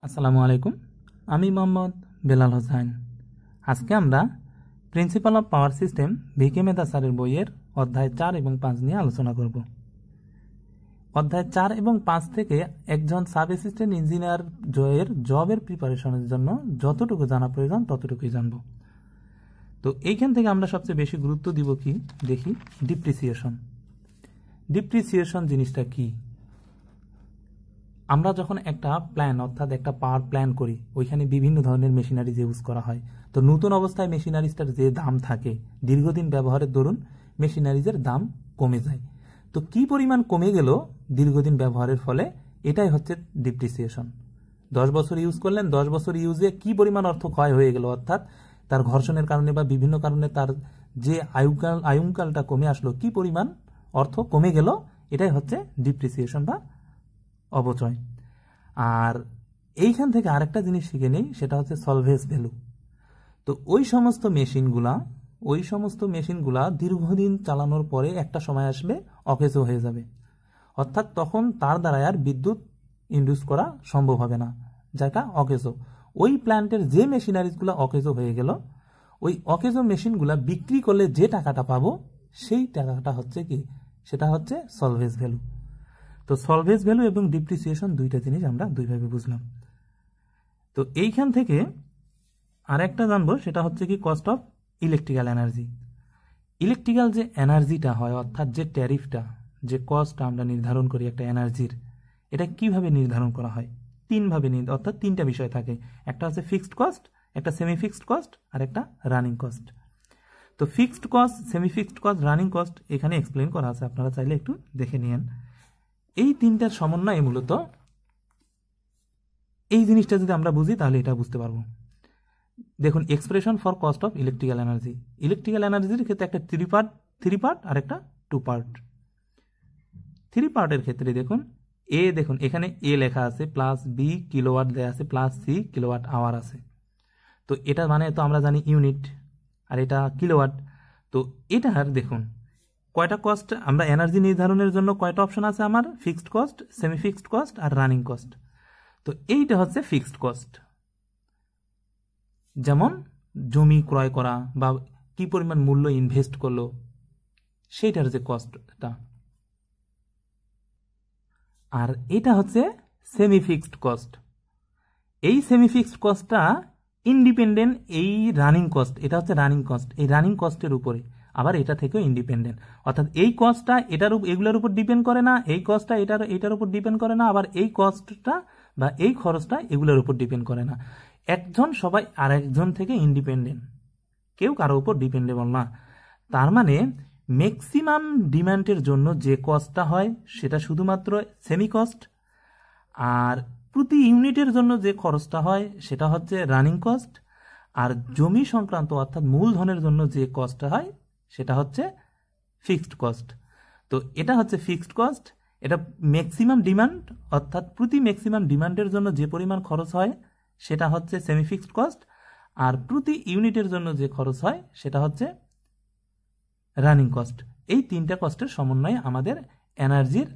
আসসালামু আলাইকুম, আমি মোহাম্মদ বেলাল হোসেন। আজকে আমরা principle of power system VK Mehta স্যারের বইয়ের অধ্যায় 4 এবং 5 নিয়ে আলোচনা করব। অধ্যায় 4 এবং 5 থেকে একজন সাব অ্যাসিস্ট্যান্ট ইঞ্জিনিয়ার জবের প্রিপারেশনের জন্য যতটুকু জানা প্রয়োজন ততটুকুই জানব। তো এইখান থেকে আমরা সবচেয়ে বেশি গুরুত্ব দিব কি দেখি, ডিপ্রিসিয়েশন। ডিপ্রিসিয়েশন জিনিসটা কি? আমরা যখন একটা প্ল্যান অর্থাৎ একটা পাওয়ার প্ল্যান করি, ওইখানে বিভিন্ন ধরনের মেশিনারিজ ইউজ করা হয়। তো নতুন অবস্থায় মেশিনারিজটার যে দাম থাকে, দীর্ঘদিন ব্যবহারের দরুন মেশিনারিজের দাম কমে যায়। তো কি পরিমাণ কমে গেল দীর্ঘদিন ব্যবহারের ফলে, এটাই হচ্ছে ডিপ্রিসিয়েশন। 10 বছর ইউজ করলেন, 10 বছর ইউজে কি পরিমাণ অর্থ ক্ষয় হয়ে গেল, অর্থাৎ তার ঘর্ষণের কারণে বা বিভিন্ন কারণে তার যে আয়ুকালটা কমে আসলো, কি পরিমাণ অর্থ কমে গেল, এটাই হচ্ছে ডিপ্রিসিয়েশন বা অপচয়। আর এইখান থেকে আরেকটা জিনিস শিখে নেই, সেটা হচ্ছে সলভেজ ভ্যালু। তো ওই সমস্ত মেশিনগুলা দীর্ঘদিন চালানোর পরে একটা সময় আসবে অকেজো হয়ে যাবে, অর্থাৎ তখন তার দ্বারা আর বিদ্যুৎ ইন্ডিউস করা সম্ভব হবে না, যেটা অকেজো। ওই প্ল্যান্টের যে মেশিনারিজগুলো অকেজো হয়ে গেল, ওই অকেজো মেশিনগুলা বিক্রি করলে যে টাকাটা পাবো, সেই টাকাটা হচ্ছে কি, সেটা হচ্ছে সলভেজ ভ্যালু। তো সলভেজ ভ্যালু এবং ডিপ্রিসিয়েশন দুইটা জিনিস আমরা দুইভাবে বুঝলাম। তো এইখান থেকে আরেকটা জানবো, সেটা হচ্ছে কি cost of electrical energy. Electrical যে এনার্জিটা হয়, অর্থাৎ যে ট্যারিফটা, যে কস্ট আমরা নির্ধারণ করি একটা এনার্জির, এটা কিভাবে নির্ধারণ করা হয়? তিনভাবে, অর্থাৎ তিনটা বিষয় থাকে। একটা হচ্ছে ফিক্সড কস্ট, একটা সেমি ফিক্সড কস্ট, আর একটা রানিং কস্ট। তো fixed cost, semi fixed cost, running cost এখানে এক্সপ্লেন করা আছে, আপনারা চাইলে একটু দেখে নিন। এই তিনটার সমন্বয়ে মূলত এই জিনিসটা যদি আমরা বুঝি, তাহলে এটা বুঝতে পারবো। দেখুন, expression for cost of electrical energy. Electrical এনার্জির ক্ষেত্রে একটা থ্রি পার্ট আর একটা 2 পার্ট। 3 পার্টের ক্ষেত্রে দেখুন, দেখুন এখানে এ লেখা আছে, প্লাস বি কিলোওয়াট দেয়া আছে, প্লাস সি কিলোওয়াট আওয়ার আছে। তো এটা মানে তো আমরা জানি ইউনিট, আর এটা কিলোওয়াট। তো এটার দেখুন কয়টা কস্ট, আমরা এনার্জি নির্ধারণের জন্য কয়টা অপশন আছে আমার, fixed cost, semi fixed cost আর রানিং কস্ট। তো এইটা হচ্ছে ফিক্সড কস্ট, যেমন জমি ক্রয় করা বা কি পরিমাণ মূল্য ইনভেস্ট করলো, সেইটার যে কস্টটা। আর এটা হচ্ছে সেমি ফিক্সড কস্ট। এই সেমি ফিক্সড কস্টটা ইন্ডিপেন্ডেন্ট এই রানিং কস্ট, এটা হচ্ছে রানিং কস্ট, এই রানিং কস্টের উপরে, আবার এটা থেকেও ইন্ডিপেন্ডেন্ট। অর্থাৎ এই কস্টটা এগুলোর উপর ডিপেন্ড করে না, এই কস্টটা এটার উপর ডিপেন্ড করে না, আবার এই কস্টটা বা এই খরচটা এগুলোর উপর ডিপেন্ড করে না। সবাই আর একজন থেকে ইন্ডিপেন্ডেন্ট, কেউ কারো উপর ডিপেন্ডেবল না। তার মানে ম্যাক্সিমাম ডিমান্ডের জন্য যে কস্টটা হয়, সেটা শুধুমাত্র সেমি কস্ট। আর প্রতি ইউনিটের জন্য যে খরচটা হয়, সেটা হচ্ছে রানিং কস্ট। আর জমি সংক্রান্ত অর্থাৎ মূলধনের জন্য যে কস্টটা হয়, সেটা হচ্ছে ফিক্সড কস্ট। তো এটা হচ্ছে ফিক্সড কস্ট, এটা ম্যাক্সিমাম ডিমান্ড, অর্থাৎ প্রতি ম্যাক্সিমাম ডিমান্ডের জন্য যে পরিমাণ খরচ হয়, সেটা হচ্ছে সেমি ফিক্সড কস্ট। আর প্রতি ইউনিটের জন্য যে খরচ হয়, সেটা হচ্ছে রানিং কস্ট। এই তিনটা কস্টের সমন্বয়ে আমাদের এনার্জির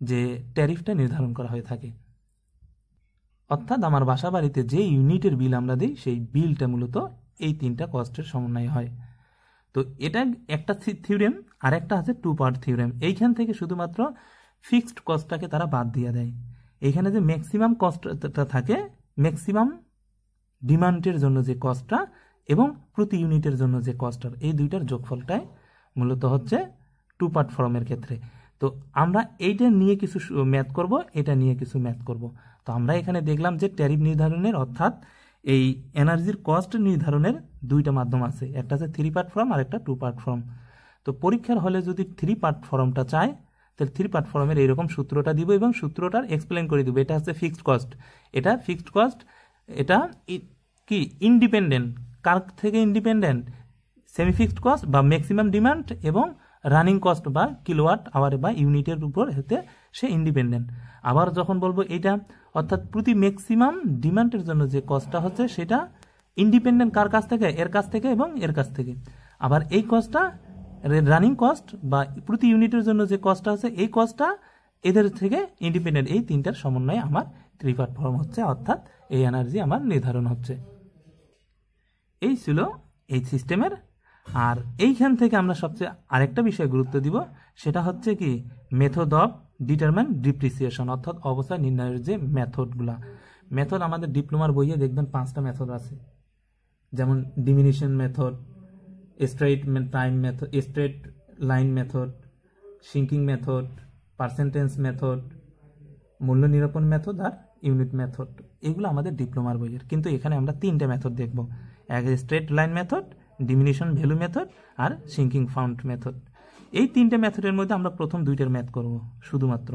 যে ট্যারিফটা নির্ধারণ করা হয়ে থাকে। অর্থাৎ আমার বাসা বাড়িতে যে ইউনিটের বিল আমরা দিই, সেই বিলটা মূলত এই তিনটা কস্টের সমন্বয়ে হয়। তো এটা একটা থিওরেম, আর একটা আছে 2 পার্ট থিওরেম। এইখান থেকে শুধুমাত্র ফিক্সড কস্টটাকে তারা বাদ দিয়ে দেয়। এইখানে যে ম্যাক্সিমাম কস্টটা থাকে, ম্যাক্সিমাম ডিমান্ডের জন্য যে কস্টটা এবং প্রতি ইউনিটের জন্য যে কস্টটা, এই দুইটার যোগফলটাই মূলত হচ্ছে 2 পার্ট ফর্মের ক্ষেত্রে। তো আমরা এইটা নিয়ে কিছু ম্যাথ করব, এটা নিয়ে কিছু ম্যাথ করব। তো আমরা এখানে দেখলাম যে ট্যারিফ নির্ধারণের, অর্থাৎ এই এনার্জির কস্ট নির্ধারণের দুইটা মাধ্যম আছে, একটা আছে 3 পার্ট ফর্ম আর একটা 2 পার্ট ফর্ম। তো পরীক্ষার হলে যদি 3 পার্ট ফর্মটা চায়, তাহলে 3 পার্ট ফর্মের এইরকম সূত্রটা দিব এবং সূত্রটার এক্সপ্লেন করে দিব। এটা হচ্ছে ফিক্সড কস্ট, এটা ফিক্সড কস্ট, এটা কি ইন্ডিপেন্ডেন্ট, কার থেকে ইন্ডিপেন্ডেন্ট, সেমি ফিক্সড কস্ট বা ম্যাক্সিমাম ডিমান্ড এবং রানিং কস্ট বা কিলোওয়াট আওয়ার বা ইউনিটের উপর হতে সে ইন্ডিপেন্ডেন্ট। আবার যখন বলবো এইটা, অর্থাৎ প্রতি ম্যাক্সিমাম ডিমান্ডের জন্য যে কস্টটা হচ্ছে, সেটা ইন্ডিপেন্ডেন্ট কার কাছ থেকে, এর কাছ থেকে এবং এর কাছ থেকে। আবার এই কস্টটা রানিং কস্ট বা প্রতি ইউনিটের জন্য যে কস্টটা আছে, এই কস্টটা এদের থেকে ইন্ডিপেন্ডেন্ট। এই তিনটার সমন্বয়ে আমার 3 পার্ট ফর্ম হচ্ছে, অর্থাৎ এই এনার্জি আমার নির্ধারণ হচ্ছে। এই ছিল এই সিস্টেমের। আর এইখান থেকে আমরা সবচেয়ে আরেকটা বিষয়ে গুরুত্ব দিব, সেটা হচ্ছে কি মেথড অফ ডিটারমাইন ডিপ্রিসিয়েশন, অর্থাৎ অবস্থায় নির্ণয়ের যে মেথডগুলা। মেথড আমাদের ডিপ্লোমার বইয়ে দেখবেন 5টা মেথড আছে, যেমন diminution method, straight time method, straight line method, sinking method, percentage method, মূল্য নিরূপণ মেথড আর ইউনিট মেথড। এগুলো আমাদের ডিপ্লোমার বইয়ের। কিন্তু এখানে আমরা 3টে মেথড দেখব, এক straight line method, diminution value method আর সিঙ্কিং ফাউন্ড মেথড। এই 3টে মেথডের মধ্যে আমরা প্রথম 2টার ম্যাথ করব, শুধুমাত্র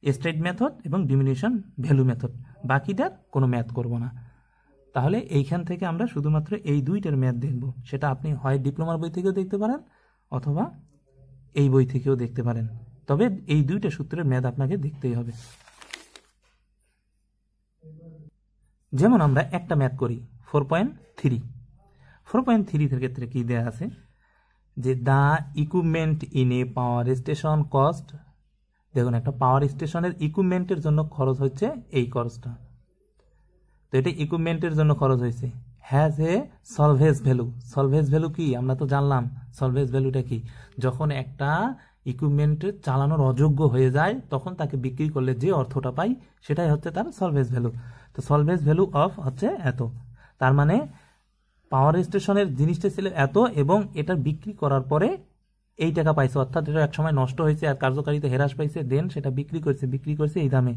স্ট্রেট মেথড এবং ডিমিনিশন ভ্যালু মেথড, বাকিটার কোনো ম্যাথ করব না। তাহলে এইখান থেকে আমরা শুধুমাত্র এই 2টার ম্যাথ দেখব। সেটা আপনি হয় ডিপ্লোমার বই থেকেও দেখতে পারেন অথবা এই বই থেকেও দেখতে পারেন, তবে এই 2টা সূত্রের ম্যাথ আপনাকে দেখতেই হবে। যেমন আমরা একটা ম্যাথ করি 4.3 এর ক্ষেত্রে কি দেয়া আছে, যে the equipment in a power station cost, দেখুন একটা পাওয়ার স্টেশনের ইকুইপমেন্টের জন্য খরচ হচ্ছে এই খরচটা, তো এটা ইকুইপমেন্টের জন্য খরচ হয়েছে, has a salvage value. Salvage value কি আমরা তো জানলাম, সলভেজ ভ্যালুটা কি, যখন একটা ইকুইপমেন্ট চালানোর অযোগ্য হয়ে যায় তখন তাকে বিক্রি করলে যে অর্থটা পাই সেটাই হচ্ছে তার সলভেজ ভ্যালু। তো সলভেজ ভ্যালু অফ হচ্ছে এত, তার মানে পাওয়ার স্টেশনের জিনিসটা ছিল এত এবং এটা বিক্রি করার পরে এই টাকা পাইছে, অর্থাৎ এটা একসময় নষ্ট হয়েছে আর কার্যকারিতা হ্রাস পাইছে, দেন সেটা বিক্রি করছে এই দামে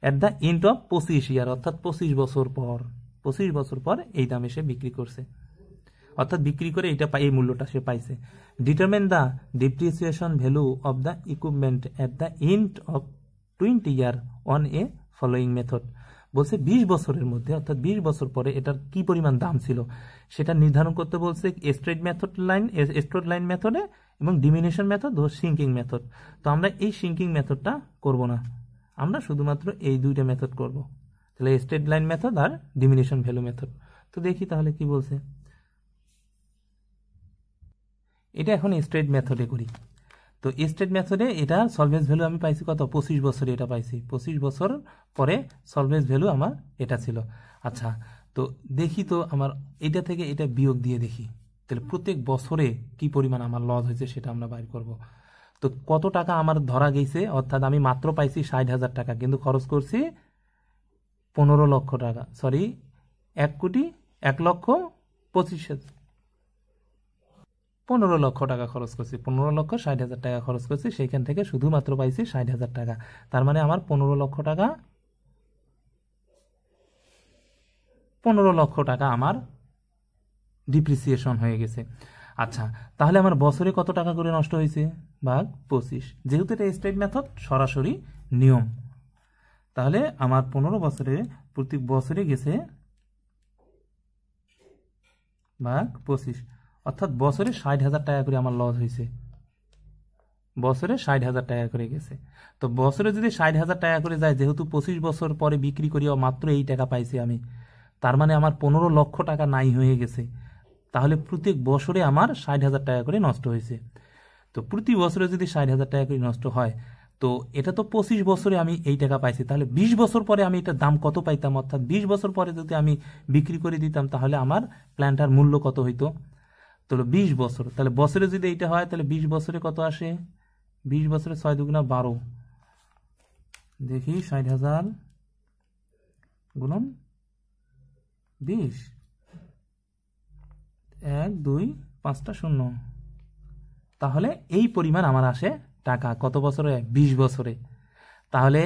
এট দ্য এন্ড অফ 25 ইয়ার, অর্থাৎ 25 বছর পর এই দামে সে বিক্রি করছে, অর্থাৎ বিক্রি করে এটা এই মূল্যটা সে পাইছে। Determine the depreciation value of the equipment at the end of 20 year on a following method. বলছে 20 বছরের মধ্যে, অর্থাৎ 20 বছর পরে এটার কি পরিমাণ দাম ছিল সেটা নির্ধারণ করতে বলছে স্ট্রেট লাইন মেথডে এবং ডিমিনিশন মেথড ও সিঙ্কিং মেথড। তো আমরা এই সিঙ্কিং মেথডটা করব না, আমরা শুধুমাত্র এই 2টা মেথড করব, তাহলে স্ট্রেট লাইন মেথড আর ডিমিনিশন ভ্যালু মেথড। তো দেখি তাহলে কি বলছে। এটা এখন স্ট্রেট মেথডে করি। তো স্ট্রেট মেথডে এটা সলভেজ ভ্যালু আমি পাইছি কত, 25 বছরে এটা পাইছি, 25 বছর পরে সলভেজ ভ্যালু আমার এটা ছিল। আচ্ছা, তো দেখি তো আমার এটা থেকে এটা বিয়োগ দিয়ে দেখি, তাহলে প্রত্যেক বছরে কি পরিমাণ আমার লস হয়েছে সেটা আমরা বাইর করব। তো কত টাকা আমার ধরা গেছে, অর্থাৎ আমি মাত্র পাইছি 60,000 টাকা, কিন্তু খরচ করছি 15 লক্ষ টাকা, সরি 1,25,000, 15 লক্ষ টাকা খরচ করছি, 15,60,000 টাকা খরচ করছি, সেইখান থেকে শুধুমাত্র পাইছি 60,000 টাকা। তার মানে আমার 15 লক্ষ টাকা আমার ডিপ্রিসিয়েশন হয়ে গেছে। আচ্ছা, তাহলে আমার বছরে কত টাকা করে নষ্ট হয়েছে, ভাগ 25, যেহেতু এটা স্ট্রেট মেথড সরাসরি নিয়ম, তাহলে আমার 15 বছরে প্রতি বছরে গেছে ভাগ 25, অর্থাৎ বছরে 60,000 টাকা করে আমার লস হয়েছে, বছরে 60,000 টাকা করে গেছে। তো বছরে যদি 60,000 টাকা করে যায়, যেহেতু 25 বছর পরে বিক্রি করিয়া মাত্র এই টাকা পাইছি আমি, তার মানে আমার 15 লক্ষ টাকা নাই হয়ে গেছে। তাহলে প্রত্যেক বছরে আমার 60,000 টাকা করে নষ্ট হয়েছে। তো প্রতি বছরে যদি 60,000 টাকা করে নষ্ট হয়, তো এটা তো 25 বছরে আমি এই টাকা পাইছি, তাহলে 20 বছর পরে আমি এটার দাম কত পাইতাম, অর্থাৎ 20 বছর পরে যদি আমি বিক্রি করে দিতাম তাহলে আমার প্ল্যানটার মূল্য কত হইতো, তো 20 বছর, তাহলে বছরে যদি এইটা হয় তাহলে 20 বছরে কত আসে, 20 বছরে 6 দুগুণা 12, দেখি 60,000 গুণন 20, 1 2 5টা 0, তাহলে এই পরিমাণ আমার আসে টাকা কত বছরে, 20 বছরে। তাহলে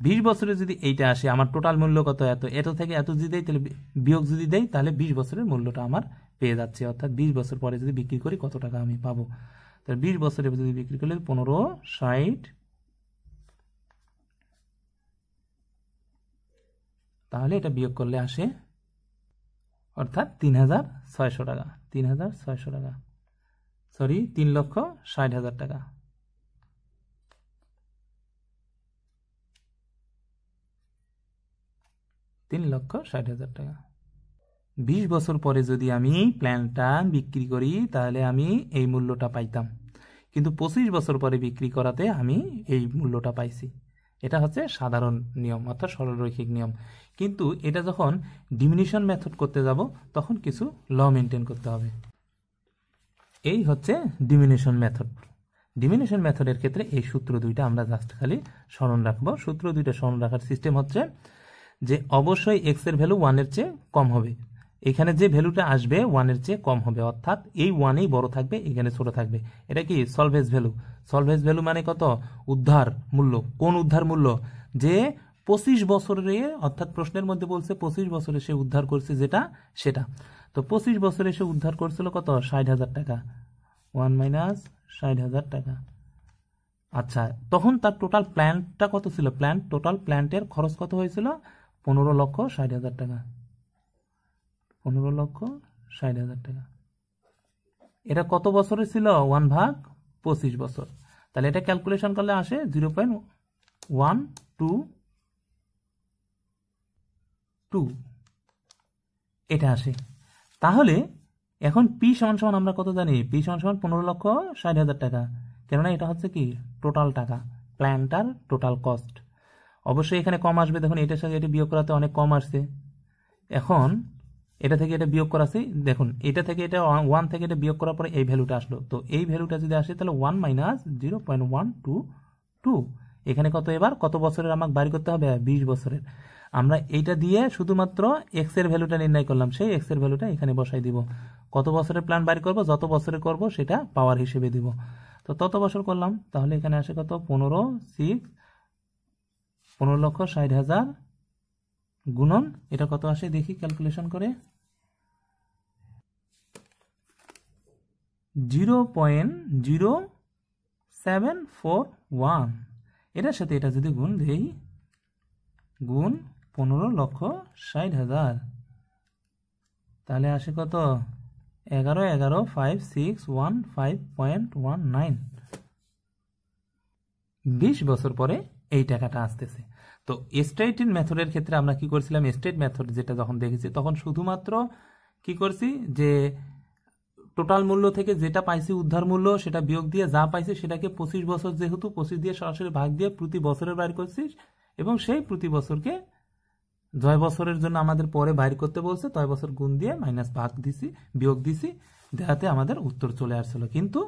20 বছরে যদি এইটা আসে, আমার টোটাল মূল্য কত, এত থেকে এত যদি দেয়, তাহলে বিয়োগ যদি দেয় তাহলে 20 বছরের মূল্যটা আমার পেয়ে যাচ্ছে, অর্থাৎ 20 বছর পরে যদি বিক্রি করি কত টাকা আমি পাবো। তাহলে 20 বছরে যদি বিক্রি করলে 1560, তাহলে এটা বিয়োগ করলে আসে অর্থাৎ 3,600 টাকা, 3,600 টাকা, সরি 3,60,000 টাকা। $3,60,000 টাকা। 20 বছর পরে যদি আমি প্ল্যানটা বিক্রি করি তাহলে আমি এই মূল্যটা পাইতাম, কিন্তু 25 বছর পরে বিক্রি করাতে আমি এই মূল্যটা পাইছি, এটা হচ্ছে সাধারণ নিয়ম অর্থাৎ সরলরৈখিক নিয়ম। কিন্তু এটা যখন ডিমিনিশন মেথড করতে যাব তখন কিছু ল মেনটেন করতে হবে। এই হচ্ছে ডিমিনিশন মেথড। ডিমিনিশন মেথডের ক্ষেত্রে এই সূত্র দুইটা আমরা জাস্ট খালি স্মরণ রাখবো। সূত্র দুইটা স্মরণ রাখার সিস্টেম হচ্ছে যে অবশ্যই এক্স এর ভ্যালু 1 এর চেয়ে কম হবে, এখানে যে ভ্যালুটা আসবে 1 এর চেয়ে কম হবে, অর্থাৎ এই 1ই বড় থাকবে, এখানে ছোট থাকবে। এটা কি সলভেজ ভ্যালু। সলভেজ ভ্যালু মানে কত? উদ্ধার মূল্য। কোন উদ্ধার মূল্য? যে 25 বছরে, অর্থাৎ প্রশ্নের মধ্যে বলছে 25 বছরে সে উদ্ধার করছে যেটা সেটা। তো 25 বছরে সে উদ্ধার করছিল কত? 60,000 টাকা। 1 মাইনাস 60,000 টাকা। আচ্ছা, তখন তার টোটাল প্ল্যান্টটা কত ছিল? টোটাল প্ল্যান্টের খরচ কত হয়েছিল? 15,60,000 টাকা। 15,60,000 টাকা। এটা কত বছরে ছিল? 1/25 বছর। তাহলে এটা ক্যালকুলেশন করলে আসে 0.122 এটা আসে। তাহলে এখন পি সমান সমান আমরা কত জানি? পি সমান সমান 15,60,000 টাকা। কেননা এটা হচ্ছে কি টোটাল টাকা, প্ল্যান্টার টোটাল কস্ট। অবশ্যই এখানে কম আসবে, দেখুন এটার সাথে এটা বিয়োগ করাতে অনেক কম আসছে। এখন এটা থেকে এটা বিয়োগ করাছি, দেখুন এটা থেকে এটা 1 থেকে এটা বিয়োগ করার পরে এই ভ্যালুটা আসলো। তো এই ভ্যালুটা যদি আসে তাহলে 1 মাইনাস 0.122। এখানে কত? এবার কত বছরের আমাকে বাড়ি করতে হবে? 20 বছরের। আমরা এইটা দিয়ে শুধুমাত্র এক্স এর ভ্যালুটা নির্ণয় করলাম, সেই এক্স এর ভ্যালুটা এখানে বসাই দিব। কত বছরের প্ল্যান বাড়ি করব? যত বছরে করব সেটা পাওয়ার হিসেবে দিব। তো তত বছর করলাম, তাহলে এখানে আসে কত? 15,60,000 গুণন এটা কত আসে দেখি ক্যালকুলেশন করে। 0.0741। এটার সাথে এটা যদি গুণ দেই, গুণ 15,60,000, তাহলে আসে কত? 11,5,615.19। 20 বছর পরে এই টাকাটা আসতেছে। তো স্ট্রেট মেথডের ক্ষেত্রে আমরা কি করছিলাম? স্ট্রেট মেথড যেটা যখন দেখেছি তখন শুধুমাত্র কি করছি যে টোটাল মূল্য থেকে যেটা পাইছি উদ্ধার মূল্য সেটা বিয়োগ দিয়ে যা পাইছি সেটাকে 25 বছর, যেহেতু 25 দিয়ে সরাসরি ভাগ দিয়ে প্রতি বছরের বাইর করছিস, এবং সেই প্রতি বছরকে জয় বছরের জন্য আমাদের পরে বাইর করতে বলছে, তয় বছর গুণ দিয়ে মাইনাস ভাগ দিছি, বিয়োগ দিছি, দেখাতে আমাদের উত্তর চলে আসছিল। কিন্তু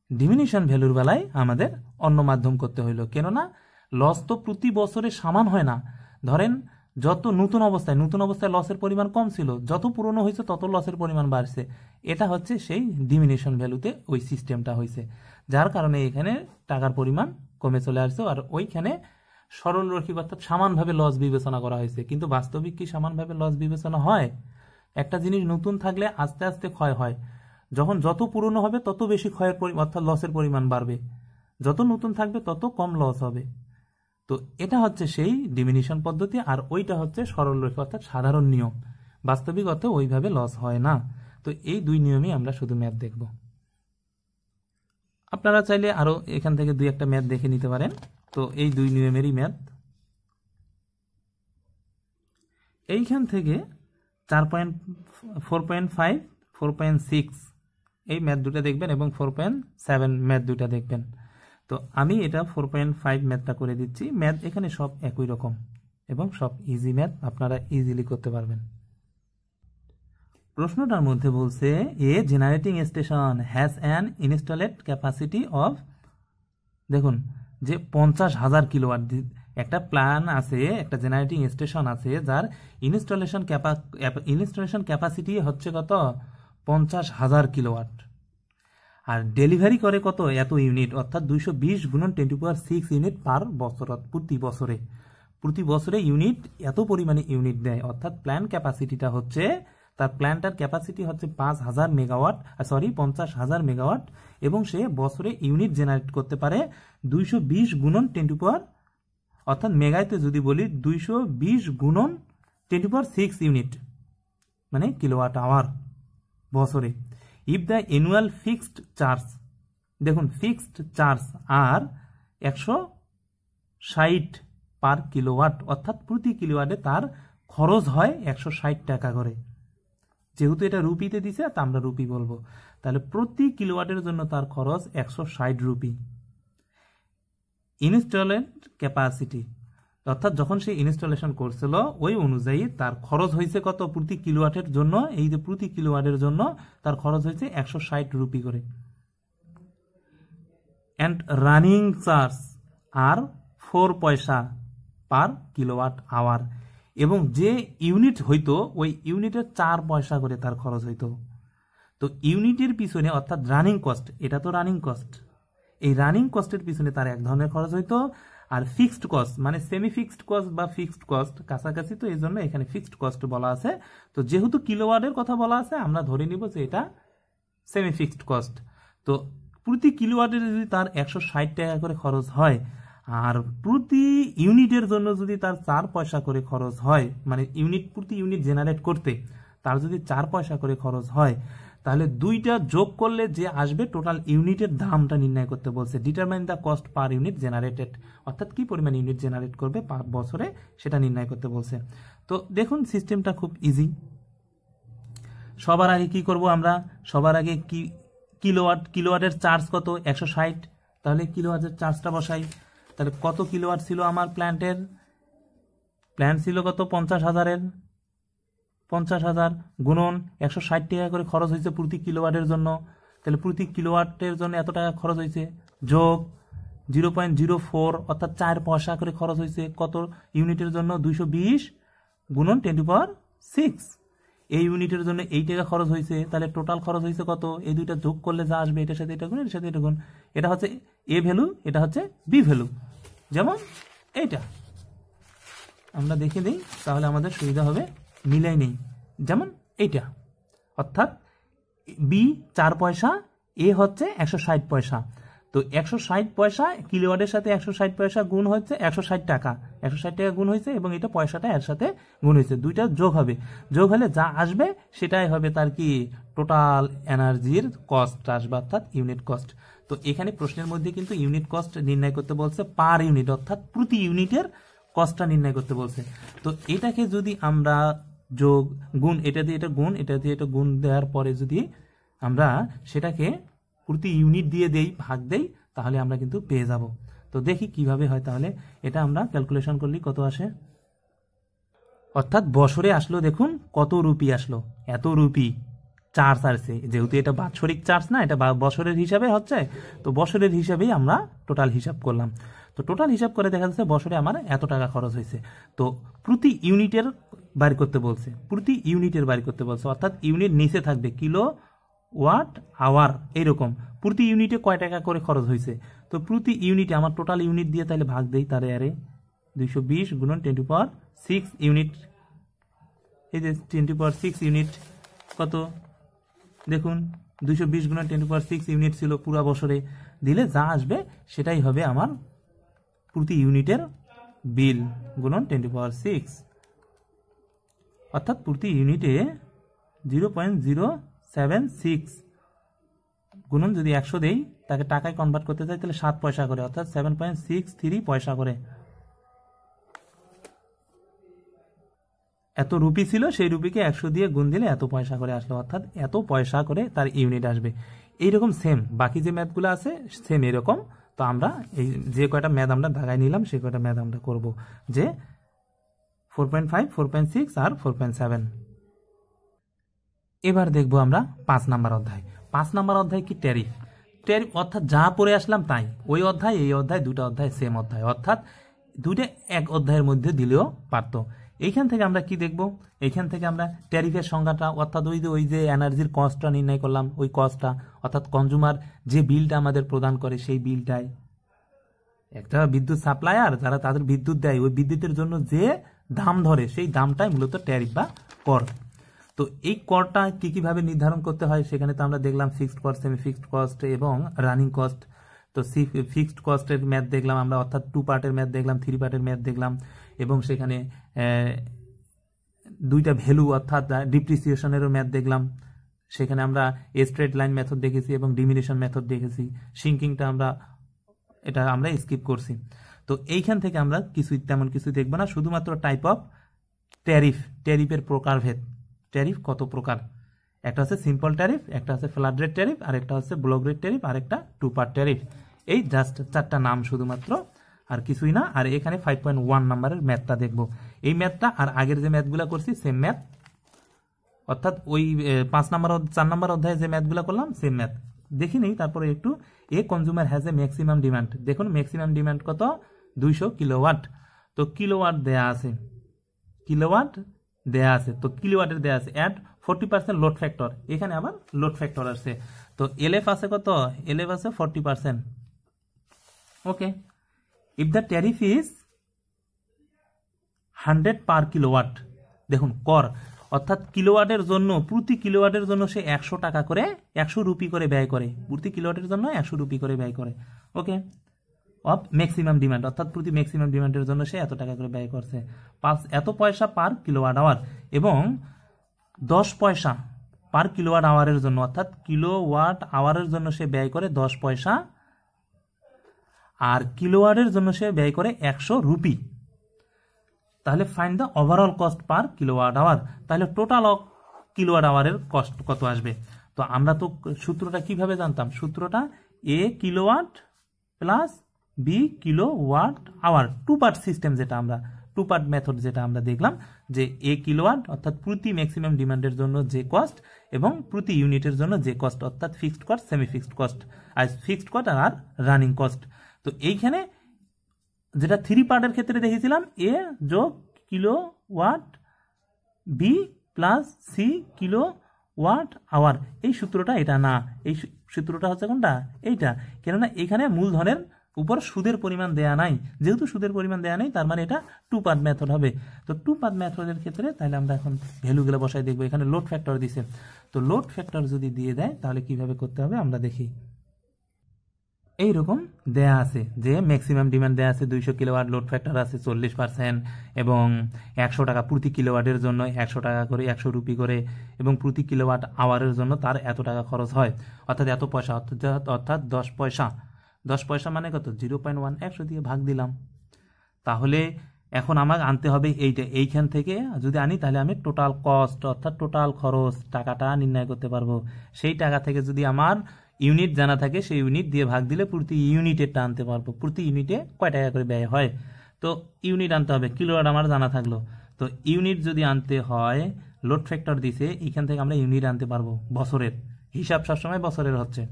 ডিমিনিশন ভ্যালুর বেলায় আমাদের অন্য মাধ্যম করতে হইলো, কেননা লস তো প্রতি বছরে সমান হয় না। ধরেন যত নতুন অবস্থায় লসের পরিমাণ কম ছিল, যত পুরনো হয়েছে তত লসের পরিমাণ বাড়ছে। এটা হচ্ছে সেই ডিমিনিশন ভ্যালুতে ওই সিস্টেমটা হয়েছে, যার কারণে এখানে টাকার পরিমাণ কমে চলে আসছে। আর ওইখানে সরলরৈখিক অর্থাৎ সমানভাবে লস বিবেচনা করা হয়েছে। কিন্তু বাস্তবিক কি সমানভাবে লস বিবেচনা হয়? একটা জিনিস নতুন থাকলে আস্তে আস্তে ক্ষয় হয়, যখন যত পুরনো হবে তত বেশি ক্ষয়ের অর্থাৎ লসের পরিমাণ বাড়বে, যত নতুন থাকবে তত কম লস হবে। তো এটা হচ্ছে সেই ডিমিনিশন পদ্ধতি, আর ওইটা হচ্ছে সরলরৈখিক অর্থাৎ সাধারণ নিয়ম। বাস্তবিক অর্থে ওইভাবে লস হয় না। তো এই দুই নিয়মই আমরা শুধু ম্যাথ দেখব। আপনারা চাইলে আরো এখান থেকে দুই একটা ম্যাথ দেখে নিতে পারেন। তো এই দুই নিয়মেরই ম্যাথ এইখান থেকে 4.5, 4.6 এই ম্যাথ দুটা দেখবেন, এবং 4.7 ম্যাথ দুটা দেখবেন। তো আমি এটা 4.5 ম্যাথটা করে দিচ্ছি। ম্যাথ এখানে সব একই রকম এবং সব ইজি ম্যাথ, আপনারা ইজিলি করতে পারবেন। প্রশ্নটার মধ্যে বলছে a generating station has an installed capacity of, দেখুন যে 50,000 কিলোওয়াট। একটা প্ল্যান আছে, একটা জেনারেটিং স্টেশন আছে যার ইনস্টলেশন ক্যাপাসিটি হচ্ছে কত? 50,000 কিলোওয়াট। আর ডেলিভারি করে কত? এত ইউনিট, অর্থাৎ 220 গুণন 10⁶ ইউনিট পার বছর, প্রতি বছরে ইউনিট এত পরিমাণে ইউনিট দেয়। অর্থাৎ প্ল্যান ক্যাপাসিটিটা হচ্ছে, তার প্ল্যান্টার ক্যাপাসিটি হচ্ছে 5,000 মেগাওয়াট, 50,000 মেগাওয়াট, এবং সে বছরে ইউনিট জেনারেট করতে পারে 220 গুণন 10⁻, অর্থাৎ মেগাইতে যদি বলি 220 গুণন 10⁶ ইউনিট, মানে কিলোওয়াট আওয়ার বছরে। If the annual fixed charge, দেখুন ফিক্সড চার্জ আর 160 পার কিলোওয়াট, অর্থাৎ প্রতি কিলোওয়াটে তার খরচ হয় 160 টাকা করে। যেহেতু এটা রুপিতে দিছে তা আমরা রুপি বলবো, তাহলে প্রতি কিলোওয়াটের জন্য তার খরচ 160 রুপি। ইনস্টলেড ক্যাপাসিটি, অর্থাৎ যখন সে ইনস্টলেশন করছিল ওই অনুযায়ী তার খরচ হয়েছে কত প্রতি কিলোওয়াটের জন্য, এই যে প্রতি কিলোওয়াটের জন্য তার খরচ হয়েছে 160 রুপি করে। অ্যান্ড রানিং চার্জ আর 4 পয়সা পার কিলোওয়াট আওয়ার, এবং যে ইউনিট হইতো ওই ইউনিটের 4 পয়সা করে তার খরচ হইতো। তো ইউনিটের পিছনে অর্থাৎ রানিং কস্ট, এটা তো রানিং কস্ট, এই রানিং কস্টের পিছনে তার এক ধরনের খরচ হইতো। আর ফিক্সড কস্ট মানে সেমি ফিক্সড কস্ট বা ফিক্সড কস্ট কাছাকাছি, তো এই জন্য এখানে ফিক্সড কস্ট বলা আছে। তো যেহেতু কিলোওয়াটের কথা বলা আছে আমরা ধরে নিব যে এটা সেমি ফিক্সড কস্ট। তো প্রতি কিলোওয়াটের যদি তার 160 টাকা করে খরচ হয় আর প্রতি ইউনিটের জন্য যদি তার 4 পয়সা করে খরচ হয়, মানে ইউনিট প্রতি ইউনিট জেনারেট করতে তার যদি 4 পয়সা করে খরচ হয়, তাহলে দুইটা যোগ করলে যে আসবে টোটাল ইউনিটের দামটা নির্ণয় করতে বলছে। Determine the cost per unit generated, অর্থাৎ কি পরিমাণ ইউনিট জেনারেট করবে বছরে সেটা নির্ণয় করতে বলছে। তো দেখুন সিস্টেমটা খুব ইজি। সবার আগে কি করব আমরা, সবার আগে কি কিলোওয়াটের চার্জ কত 160, তাহলে কিলোওয়াটের চার্জটা বসাই। তাহলে কত কিলোওয়াট ছিল আমার প্ল্যান্ট ছিল কত 50,000-এর, 50,000 গুণন 160 টাকা করে খরচ হয়েছে প্রতি কিলোওয়াটের জন্য, তাহলে প্রতি কিলোওয়াটের জন্য এত টাকা খরচ হয়েছে, যোগ 0.04 অর্থাৎ 4 পয়সা করে খরচ হয়েছে কত ইউনিটের জন্য 220 গুণন 10⁶। এই ইউনিটের জন্য এই টাকা খরচ হয়েছে, তাহলে টোটাল খরচ হয়েছে কত, এই দুইটা যোগ করলে যা আসবে এটার সাথে এটা গুণ, এটার সাথে এটা গুণ, এটা হচ্ছে এ ভ্যালু, এটা হচ্ছে বি ভ্যালু। যেমন এইটা আমরা দেখে দিই তাহলে আমাদের সুবিধা হবে, মিলাই নেই। যেমন এইটা, অর্থাৎ বি 4 পয়সা, এ হচ্ছে 160 পয়সা। তো 160 পয়সা কিলোওয়াটের সাথে 160 পয়সা গুণ হচ্ছে 160 টাকা, 160 টাকা গুণ হয়েছে এবং এটা পয়সাটা এর সাথে গুণ হয়েছে, দুইটা যোগ হবে, যোগ হলে যা আসবে সেটাই হবে তার কি টোটাল এনার্জির কস্ট আসবে, অর্থাৎ ইউনিট কস্ট। তো এখানে প্রশ্নের মধ্যে কিন্তু ইউনিট কস্ট নির্ণয় করতে বলছে পার ইউনিট, অর্থাৎ প্রতি ইউনিটের কস্টটা নির্ণয় করতে বলছে। তো এটাকে যদি আমরা যোগ গুণ, এটা দিয়ে এটা গুণ, এটা দিয়ে এটা গুণ দেওয়ার পরে যদি আমরা সেটাকে প্রতি ইউনিট দিয়ে দেই, ভাগ দেই, তাহলে আমরা কিন্তু পেয়ে যাব। তো দেখি কিভাবে হয়। তাহলে এটা আমরা ক্যালকুলেশন করলে কত আসে, অর্থাৎ বছরে আসলো, দেখুন কত রুপি আসলো, এত রুপি চার্জ আসছে, যেহেতু এটা বাৎসরিক চার্জ না, এটা বছরের হিসাবে হচ্ছে, তো বছরের হিসাবেই আমরা টোটাল হিসাব করলাম। তো টোটাল হিসাব করে দেখা যাচ্ছে বছরে আমার এত টাকা খরচ হয়েছে। তো প্রতি ইউনিটের বাড়ি করতে বলছে, প্রতি ইউনিটের বাড়ি করতে বলছে, অর্থাৎ ইউনিট নিচে থাকবে কিলো ওয়াট আওয়ার, এইরকম প্রতি ইউনিটে কয় টাকা করে খরচ হয়েছে। তো প্রতি ইউনিটে আমার টোটাল ইউনিট দিয়ে তাহলে ভাগ দেই, তারে আরে 220 গুণন 10⁶ ইউনিট, এই যে 10⁶ ইউনিট কত দেখুন 220 গুণন 10⁶ ইউনিট ছিল পুরো বছরে, দিলে যা আসবে সেটাই হবে আমার প্রতি ইউনিটের বিল গুণন 10⁶, অর্থাৎ প্রতি ইউনিটে 0.076 গুণন যদি 100 দেই, তাকে টাকায় কনভার্ট করতে চাই তাহলে 7 পয়সা করে, অর্থাৎ 7.63 পয়সা করে। এত রুপি ছিল, সেই রুপিকে 100 দিয়ে গুণ দিলে এত পয়সা করে আসলো, অর্থাৎ এত পয়সা করে তার ইউনিট আসবে। এইরকম সেম বাকি যে ম্যাথগুলো আছে সেম এরকম। তো আমরা এই যে কয়টা ম্যাথ আমরা ঢাকায় নিলাম সেই কয়টা ম্যাথ আমরা করব, যে 4.5, 4.6 আর 4.7। এবার দেখবো আমরা 5 নাম্বার অধ্যায়। 5 নাম্বার অধ্যায় কি ট্যারিফ, ট্যারিফ অর্থাৎ যা পড়ে আসলাম তাই, ওই অধ্যায় এই অধ্যায় দুটা অধ্যায় সেম অধ্যায়, অর্থাৎ দুইটা এক অধ্যায়ের মধ্যে দিলেও পারতো। এইখান থেকে আমরা কি দেখব, এইখান থেকে আমরা ট্যারিফের সংজ্ঞাটা, অর্থাৎ ওই যে এনার্জির কস্টটা নির্ণয় করলাম, ওই কস্টটা অর্থাৎ কনজুমার যে বিলটা আমাদের প্রদান করে সেই বিলটাই, একটা বিদ্যুৎ সাপ্লায়ার যারা তাদের বিদ্যুৎ দেয় ওই বিদ্যুতের জন্য যে দাম ধরে সেই দামটাই মূলত ট্যারিফ বা কর। তো এই করটা কি কিভাবে নির্ধারণ করতে হয় সেখানে তো আমরা দেখলাম fixed cost, semi fixed cost এবং রানিং কস্ট। তো ফিক্সড কস্টের ম্যাথ দেখলাম আমরা, অর্থাৎ 2 পার্টের ম্যাথ দেখলাম, 3 পার্টের ম্যাথ দেখলাম, এবং সেখানে দুইটা ভ্যালু অর্থাৎ ডিপ্রিসিয়েশনেরও ম্যাথ দেখলাম। সেখানে আমরা স্ট্রেট লাইন মেথড দেখেছি এবং ডিমিনিশন মেথড দেখেছি, সিঙ্কিংটা আমরা স্কিপ করছি। তো এইখান থেকে আমরা তেমন কিছু দেখবো না, শুধুমাত্র টাইপ অফ ট্যারিফ, ট্যারিফের প্রকারভেদ, ট্যারিফ কত প্রকার, একটা হচ্ছে সিম্পল ট্যারিফ, একটা হচ্ছে ফ্ল্যাট রেট ট্যারিফ, আর একটা হচ্ছে ব্লক রেট ট্যারিফ, আর একটা 2 পার্ট ট্যারিফ। এই জাস্ট 4টা নাম শুধুমাত্র আর কিছুই না। আর এখানে 5.1 নাম্বারের ম্যাথটা দেখব। এই ম্যাথটা আর আগের যে ম্যাথগুলো করছি সেম ম্যাথ, অর্থাৎ ওই 4 নাম্বার অধ্যায়ে যে ম্যাথগুলো করলাম সেম ম্যাথ দেখি নেই। তারপরে একটু এ consumer has a maximum demand, দেখুন ম্যাক্সিমাম ডিমান্ড কত 200 কিলোওয়াট। তো কিলোওয়াট দেয়া আছে, কিলোওয়াট দেয়া আছে, তো কিলোওয়াটের দেয়া আছে অ্যাট 40% লোড ফ্যাক্টর, এখানে আবার লোড ফ্যাক্টর আছে। তো এলএফ আছে কত, এলএফ আছে 40%। Okay, if the tariff is 100 per kilowatt, দেখুন কর অর্থাৎ কিলোওয়াটের জন্য, প্রতি কিলোওয়াটের জন্য সে 100 টাকা করে 100 রুপি করে ব্যয় করে, প্রতি কিলোওয়াটের জন্য 100 রুপি করে ব্যয় করে। ওকে, অফ ম্যাক্সিমাম ডিমান্ড, অর্থাৎ প্রতি ম্যাক্সিমাম ডিমান্ডের জন্য সে এত টাকা করে ব্যয় করছে, এত পয়সা পার কিলোওয়াট আওয়ার, এবং 10 পয়সা পার কিলোওয়াট আওয়ারের জন্য, অর্থাৎ কিলোওয়াট আওয়ারের জন্য সে ব্যয় করে 10 পয়সা, আর কিলোওয়াটের জন্য সে ব্যয় করে 100 রুপি। তাহলে find the overall cost per kilowatt hour, তাহলে টোটাল কিলোওয়াট আওয়ারের কস্ট কত আসবে। তো আমরা তো সূত্রটা কিভাবে জানতাম, সূত্রটা a kilowatt plus b kilowatt hour, two part system, যেটা আমরা টু পার্ট মেথড যেটা আমরা দেখলাম, যে এ কিলোওয়াট অর্থাৎ প্রতি ম্যাক্সিমাম ডিমান্ডের জন্য যে কস্ট, এবং প্রতি ইউনিটের জন্য যে কস্ট, অর্থাৎ fixed cost, semi fixed cost, আর ফিক্সড কস্ট আর রানিং কস্ট। তো এইখানে যেটা 3 পার্টের ক্ষেত্রে দেখেছিলাম এ যোগ kilowatt, b plus c kilowatt hour, এই সূত্রটা এটা না, এই সূত্রটা হচ্ছে কোনটা, এইটা। কেননা এখানে মূলধনের উপর সুদের পরিমাণ দেয়া নাই, যেহেতু সুদের পরিমাণ দেয়া নেই তার মানে এটা টু পার্ট মেথড হবে। তো টু পার্ট মেথডের ক্ষেত্রে তাহলে আমরা এখন ভ্যালুগুলো বসাই দেখবো। এখানে লোড ফ্যাক্টর দিছে, তো লোড ফ্যাক্টর যদি দিয়ে দেয় তাহলে কিভাবে করতে হবে আমরা দেখি। এইরকম দেয়া আছে যে ম্যাক্সিমাম ডিমান্ড দেয়া আছে 200 কিলোওয়াট, লোড ফ্যাক্টর আছে 40%, এবং 100 টাকা প্রতি কিলোওয়াটের জন্য 100 টাকা করে 100 রুপি করে, এবং প্রতি কিলোওয়াট আওয়ারের জন্য তার এত টাকা খরচ হয়, অর্থাৎ এত পয়সা, অর্থাৎ 10 পয়সা। 10 পয়সা মানে কত, 0.1, 100 দিয়ে ভাগ দিলাম। তাহলে এখন আমাকে আনতে হবে এইটা, এইখান থেকে যদি আনি তাহলে আমি টোটাল কস্ট অর্থাৎ টোটাল খরচ টাকাটা নির্ণয় করতে পারবো। সেই টাকা থেকে যদি আমার ইউনিট জানা থাকে সেই ইউনিট দিয়ে ভাগ দিলে প্রতি ইউনিটেরটা আনতে পারবো, প্রতি ইউনিটে কয় টাকা করে ব্যয় হয়। তো ইউনিট আনতে হবে, কিলোওয়াট আমার জানা থাকলো। তো ইউনিট যদি আনতে হয়, লোড ফ্যাক্টর দিছে, এইখান থেকে আমরা ইউনিট আনতে পারবো বছরের, হিসাব সবসময় বছরের হচ্ছে।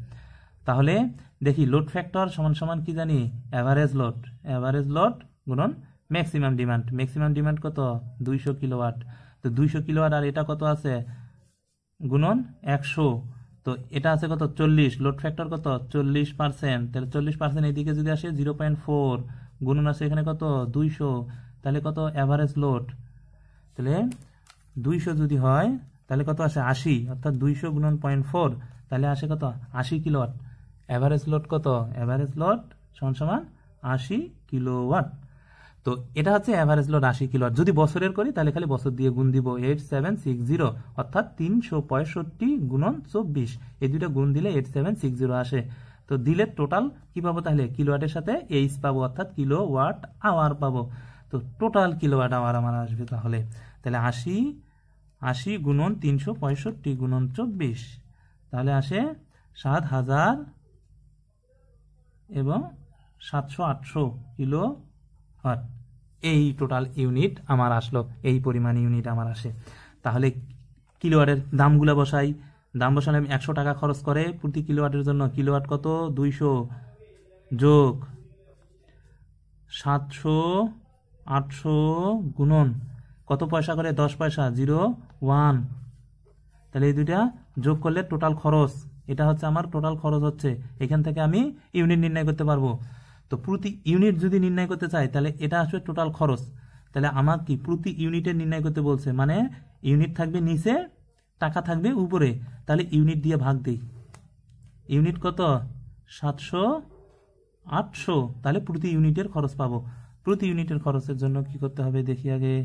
তাহলে দেখি লোড ফ্যাক্টর সমান সমান কি জানি, অ্যাভারেজ লোড গুণন ম্যাক্সিমাম ডিমান্ড। ম্যাক্সিমাম ডিমান্ড কত, 200 কিলোওয়াট। তো 200 কিলোওয়াট আর এটা কত আছে, গুণন 100। তো এটা আছে কত, 40, লোড ফ্যাক্টর কত 40%, তাহলে 40% এইদিকে যদি আসে 0.4, গুণন আছে এখানে কত 200, তাহলে কত অ্যাভারেজ লোড, তাহলে 200 যদি হয় তাহলে কত আসে 80, অর্থাৎ 200 গুণন 0.4 তাহলে আসে কত 80 কিলোওয়াট। অ্যাভারেজ লোড কত, অ্যাভারেজ লোড সমান সমান 80 কিলোওয়াট। তো এটা হচ্ছে অ্যাভারেজ লোড 80 কিলোওয়াট। যদি বছরের করি তাহলে খালি বছর দিয়ে গুণ দিব, 8760, অর্থাৎ 365 গুণন 24, এই দুইটা গুণ দিলে 8760 আসে। তো দিলে টোটাল কি পাবো, তাহলে কিলোওয়াটের সাথে এইচ পাবো, অর্থাৎ কিলোওয়াট আওয়ার পাবো। তো টোটাল কিলোওয়াট আওয়ার আমার আসবে তাহলে 80 গুণন 365 গুণন 24, তাহলে আসে 7000 এবং 700-800 কিলোওয়াট। এই টোটাল ইউনিট আমার আসলো, এই পরিমাণ ইউনিট আমার আসে। তাহলে কিলোওয়াটের দামগুলো বসাই, দাম বসালে 100 টাকা খরচ করে প্রতি কিলোওয়াটের জন্য, কিলোওয়াট কত 200 যোগ 700-800 গুণন কত পয়সা করে, 10 পয়সা, 0.1, তাহলে এই দুইটা যোগ করলে টোটাল খরচ, এটা হচ্ছে আমার টোটাল খরচ হচ্ছে। এখান থেকে আমি ইউনিট নির্ণয় করতে পারবো। তো প্রতি ইউনিট যদি নির্ণয় করতে চাই তাহলে এটা আসবে টোটাল খরচ। তাহলে আমার কি প্রতি ইউনিটে নির্ণয় করতে বলছে, মানে ইউনিট থাকবে নিচে, টাকা থাকবে উপরে, তাহলে ইউনিট দিয়ে ভাগ দিই। ইউনিট কত 700-800, তাহলে প্রতি ইউনিটের খরচ পাবো। প্রতি ইউনিটের খরচের জন্য কি করতে হবে দেখি আগে,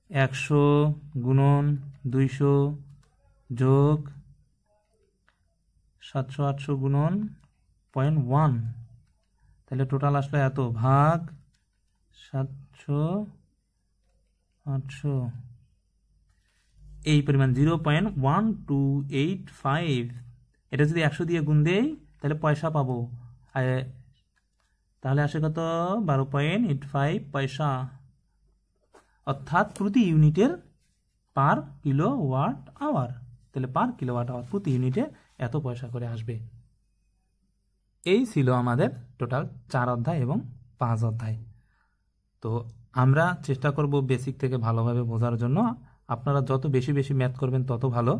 100 গুণন 200 যোগ 700-800 গুণন 0.1, তাহলে টোটাল আসলো এত, ভাগ 700-800, এই পরিমাণ 0.1285। এটা যদি 100 দিয়ে গুণ দেই তাহলে পয়সা পাবো, তাহলে আসে কত 12.85 পয়সা, অর্থাৎ প্রতি ইউনিটের পার কিলোওয়াট আওয়ার। তাহলে পার কিলোওয়াট আওয়ার প্রতি ইউনিটে এত পয়সা করে আসবে। এই ছিল আমাদের টোটাল 4 অধ্যায় এবং 5 অধ্যায়। তো আমরা চেষ্টা করব বেসিক থেকে ভালোভাবে বোঝার জন্য। আপনারা যত বেশি বেশি ম্যাথ করবেন তত ভালো।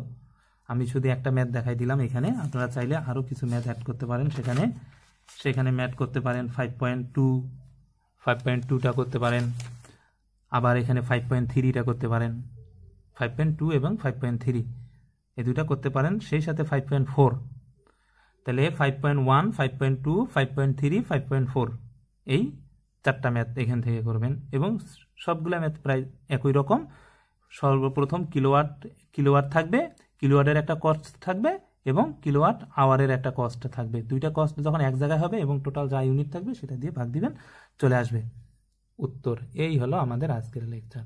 আমি শুধু একটা ম্যাথ দেখাই দিলাম এখানে, আপনারা চাইলে আরও কিছু ম্যাথ অ্যাড করতে পারেন সেখানে ম্যাথ করতে পারেন 5.2টা করতে পারেন, আবার এখানে 5.3টা করতে পারেন, 5.2 এবং 5.3 এই দুটা করতে পারেন, সেই সাথে 5.4। তাহলে 5.1, 5.2, 5.3, 5.4 এই 4টা ম্যাথ এখান থেকে করবেন এবং সবগুলা ম্যাথ প্রায় একই রকম। সর্বপ্রথম কিলোওয়াট থাকবে, কিলোওয়াটের একটা কস্ট থাকবে এবং কিলোওয়াট আওয়ারের একটা কস্ট থাকবে। দুইটা কস্ট যখন এক জায়গায় হবে এবং টোটাল যা ইউনিট থাকবে সেটা দিয়ে ভাগ দিবেন, চলে আসবে উত্তর। এই হলো আমাদের আজকের লেকচার।